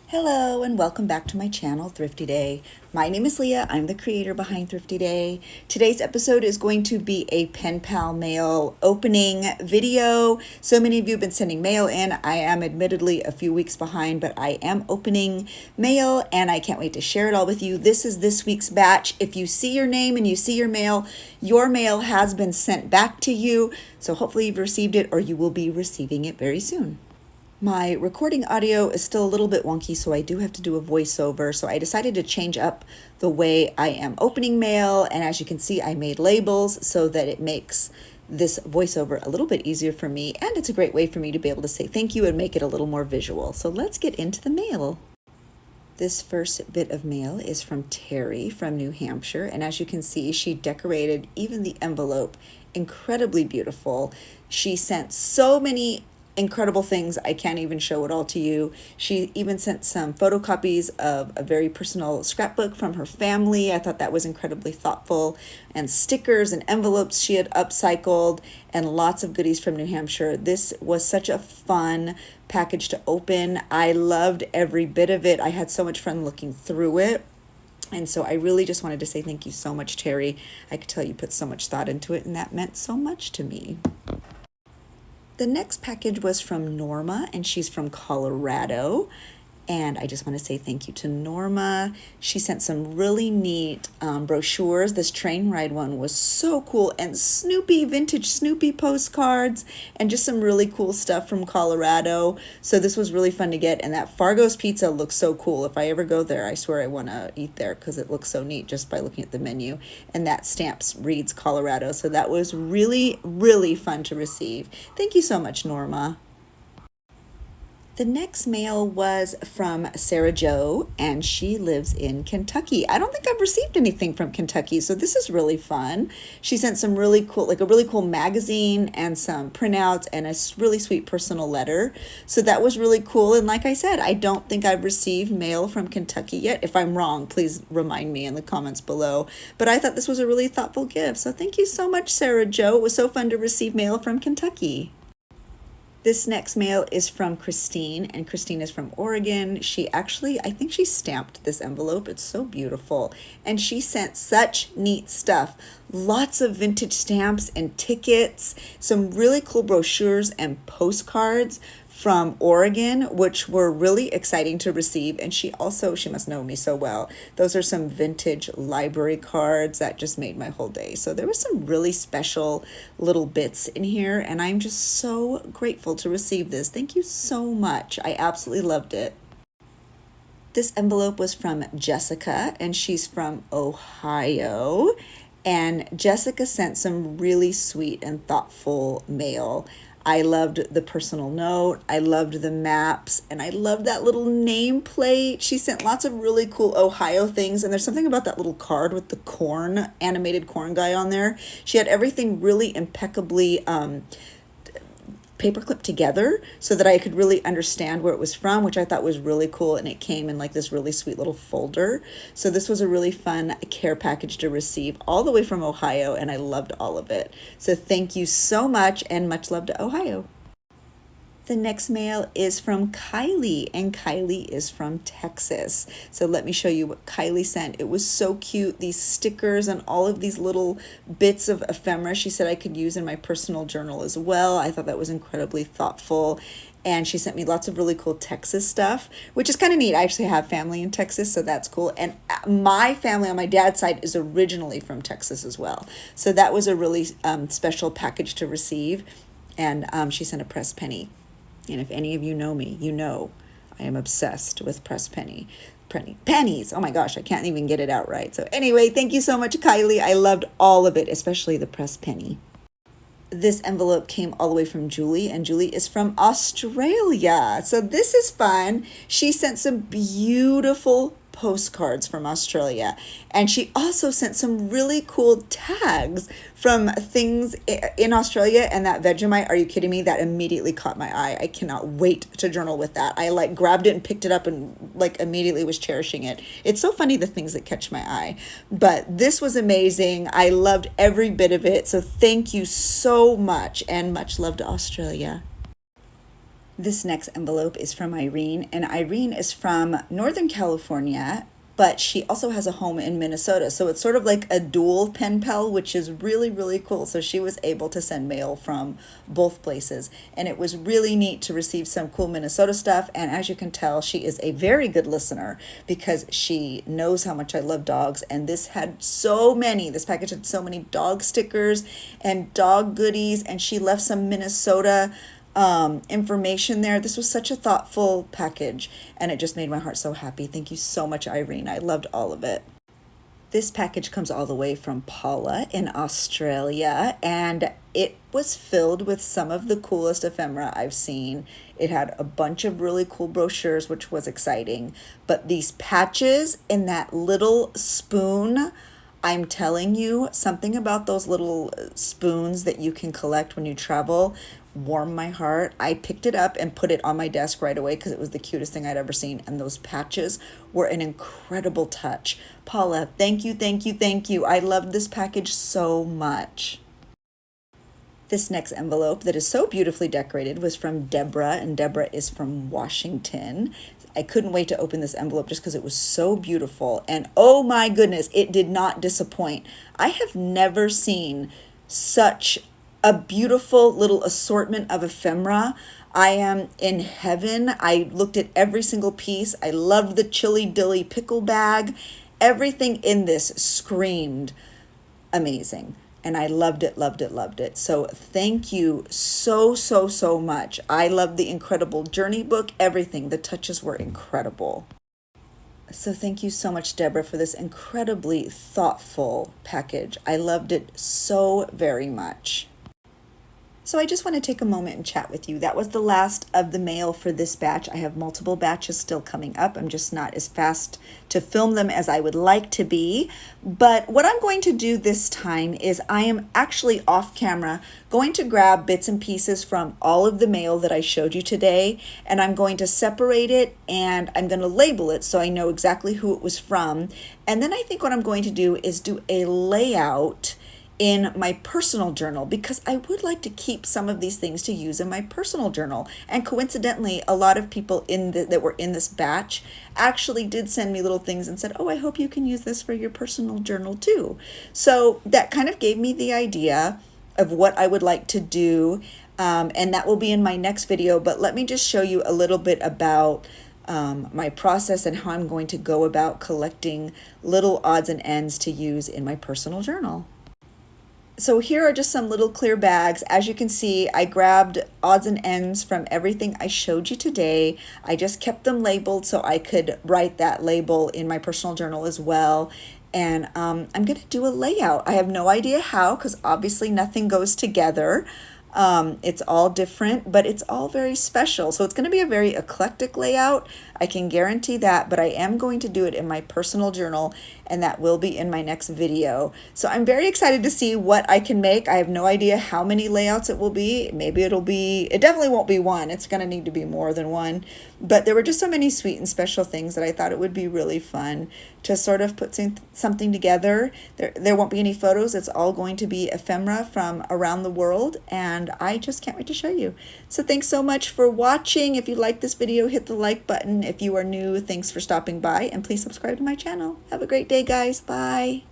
Hello and welcome back to my channel, Thrifty Day. My name is Leah. I'm the creator behind Thrifty Day. Today's episode is going to be a pen pal mail opening video. So many of you have been sending mail in. I am admittedly a few weeks behind, but I am opening mail and I can't wait to share it all with you. This is this week's batch. If you see your name and you see your mail has been sent back to you. So hopefully you've received it or you will be receiving it very soon. My recording audio is still a little bit wonky, so I do have to do a voiceover. So I decided to change up the way I am opening mail. And as you can see, I made labels so that it makes this voiceover a little bit easier for me. And it's a great way for me to be able to say thank you and make it a little more visual. So let's get into the mail. This first bit of mail is from Terry from New Hampshire. And as you can see, she decorated even the envelope incredibly beautiful. She sent so many incredible things. I can't even show it all to you. She even sent some photocopies of a very personal scrapbook from her family. I thought that was incredibly thoughtful. And stickers and envelopes she had upcycled and lots of goodies from New Hampshire. This was such a fun package to open. I loved every bit of it. I had so much fun looking through it. And so I really just wanted to say thank you so much, Terry. I could tell you put so much thought into it and that meant so much to me. The next package was from Norma, and she's from Colorado. And I just want to say thank you to Norma. She sent some really neat brochures. This train ride one was so cool. And Snoopy, vintage Snoopy postcards, and just some really cool stuff from Colorado. So this was really fun to get. And that Fargo's Pizza looks so cool. If I ever go there, I swear I want to eat there because it looks so neat just by looking at the menu. And that stamp reads Colorado. So that was really, really fun to receive. Thank you so much, Norma. The next mail was from Sarah Jo, and she lives in Kentucky. I don't think I've received anything from Kentucky, so this is really fun. She sent some really cool, like a really cool magazine and some printouts and a really sweet personal letter. So that was really cool. And like I said, I don't think I've received mail from Kentucky yet. If I'm wrong, please remind me in the comments below. But I thought this was a really thoughtful gift. So thank you so much, Sarah Jo. It was so fun to receive mail from Kentucky. This next mail is from Christine, and Christine is from Oregon. She actually, I think she stamped this envelope. It's so beautiful. And she sent such neat stuff. Lots of vintage stamps and tickets, some really cool brochures and postcards from Oregon, which were really exciting to receive. And she must know me so well. Those are some vintage library cards that just made my whole day. So there was some really special little bits in here, and I'm just so grateful to receive this. Thank you so much. I absolutely loved it. This envelope was from Jessica, and she's from Ohio. And Jessica sent some really sweet and thoughtful mail. I loved the personal note, I loved the maps, and I loved that little nameplate. She sent lots of really cool Ohio things, and there's something about that little card with the corn, animated corn guy on there. She had everything really impeccably paperclip together so that I could really understand where it was from, which I thought was really cool. And it came in like this really sweet little folder. So this was a really fun care package to receive all the way from Ohio, and I loved all of it. So thank you so much, and much love to Ohio. The next mail is from Kylie, and Kylie is from Texas. So let me show you what Kylie sent. It was so cute, these stickers and all of these little bits of ephemera she said I could use in my personal journal as well. I thought that was incredibly thoughtful. And she sent me lots of really cool Texas stuff, which is kind of neat. I actually have family in Texas, so that's cool. And my family on my dad's side is originally from Texas as well. So that was a really special package to receive. And she sent a pressed penny. And if any of you know me, you know I am obsessed with pressed pennies. Oh my gosh, I can't even get it out right. So anyway, thank you so much, Kylie. I loved all of it, especially the pressed penny. This envelope came all the way from Julie, and Julie is from Australia. So this is fun. She sent some beautiful postcards from Australia, and she also sent some really cool tags from things in Australia. And that Vegemite, are you kidding me? That immediately caught my eye. I cannot wait to journal with that. I like grabbed it and picked it up and like immediately was cherishing it. It's so funny the things that catch my eye, but this was amazing. I loved every bit of it. So thank you so much, and much love to Australia. This next envelope is from Irene, and Irene is from Northern California, but she also has a home in Minnesota. So it's sort of like a dual pen pal, which is really, really cool. So she was able to send mail from both places. And it was really neat to receive some cool Minnesota stuff. And as you can tell, she is a very good listener because she knows how much I love dogs. And this package had so many dog stickers and dog goodies. And she left some Minnesota information there. This was such a thoughtful package, and it just made my heart so happy. Thank you so much, Irene. I loved all of it. This package comes all the way from Paula in Australia, and it was filled with some of the coolest ephemera I've seen. It had a bunch of really cool brochures, which was exciting, but these patches in that little spoon, I'm telling you, something about those little spoons that you can collect when you travel warmed my heart. I picked it up and put it on my desk right away because it was the cutest thing I'd ever seen. And those patches were an incredible touch. Paula, thank you, thank you, thank you. I loved this package so much. This next envelope that is so beautifully decorated was from Deborah, and Deborah is from Washington. I couldn't wait to open this envelope just because it was so beautiful. And oh my goodness, it did not disappoint. I have never seen such a beautiful little assortment of ephemera. I am in heaven. I looked at every single piece. I loved the chili dilly pickle bag. Everything in this screamed amazing. And I loved it, loved it, loved it. So thank you so, so, so much. I love the incredible journey book, everything. The touches were incredible. So thank you so much, Deborah, for this incredibly thoughtful package. I loved it so very much. So I just want to take a moment and chat with you. That was the last of the mail for this batch. I have multiple batches still coming up. I'm just not as fast to film them as I would like to be. But what I'm going to do this time is I am actually off camera going to grab bits and pieces from all of the mail that I showed you today, and I'm going to separate it and I'm going to label it so I know exactly who it was from. And then I think what I'm going to do is do a layout in my personal journal because I would like to keep some of these things to use in my personal journal. And coincidentally, a lot of people that were in this batch actually did send me little things and said, oh, I hope you can use this for your personal journal too. So that kind of gave me the idea of what I would like to do. And that will be in my next video. But let me just show you a little bit about my process and how I'm going to go about collecting little odds and ends to use in my personal journal. So here are just some little clear bags. As you can see, I grabbed odds and ends from everything I showed you today. I just kept them labeled so I could write that label in my personal journal as well. And I'm going to do a layout. I have no idea how because obviously nothing goes together. It's all different, but it's all very special. So it's going to be a very eclectic layout. I can guarantee that, but I am going to do it in my personal journal, and that will be in my next video. So I'm very excited to see what I can make. I have no idea how many layouts it will be. Maybe it definitely won't be one. It's going to need to be more than one. But there were just so many sweet and special things that I thought it would be really fun to sort of put something together. There won't be any photos. It's all going to be ephemera from around the world, and I just can't wait to show you. So thanks so much for watching. If you like this video, hit the like button. If you are new, thanks for stopping by, and please subscribe to my channel. Have a great day, guys. Bye.